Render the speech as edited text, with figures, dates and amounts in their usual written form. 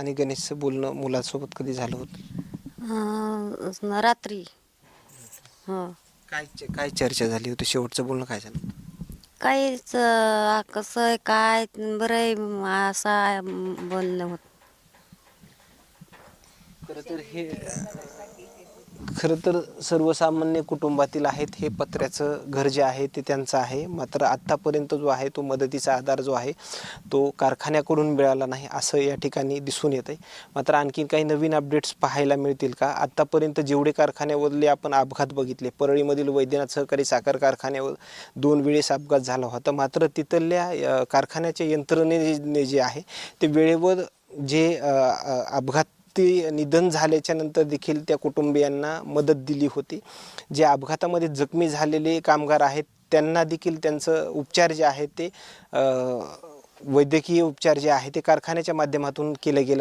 आणि गणेशचं बोलणं मुलासोबत कधी झालं होतं? रात्री. हो. काय चर्चा झाली होती? शेवटचं बोलणं काय झालं होतं? काहीच कसं आहे काय बरं आहे असं बोलणं होत. खरं तर सर्वसामान्य कुटुंबातील आहेत. हे पत्र्याचं घर जे आहे ते त्यांचं आहे. मात्र आत्तापर्यंत जो आहे तो मदतीचा आधार जो आहे तो कारखान्याकडून मिळाला नाही असं या ठिकाणी दिसून येत आहे. मात्र आणखीन काही नवीन अपडेट्स पाहायला मिळतील का? आत्तापर्यंत जेवढे कारखान्यावरले आपण अपघात बघितले, परळीमधील वैद्यनाथ सहकारी साखर कारखान्यावर 2 वेळेस अपघात झाला होता. मात्र तिथल्या कारखान्याच्या यंत्रणेने जे आहे ते वेळेवर जे अपघात ते निधन झाल्याच्या नंतर देखील त्या कुटुंबियांना मदत दिली होती. जे अपघातामध्ये जखमी झालेले कामगार आहेत त्यांना देखील त्यांचं उपचार जे आहेत ते वैद्यकीय उपचार जे आहे ते कारखान्याच्या माध्यमातून केलं गेलं.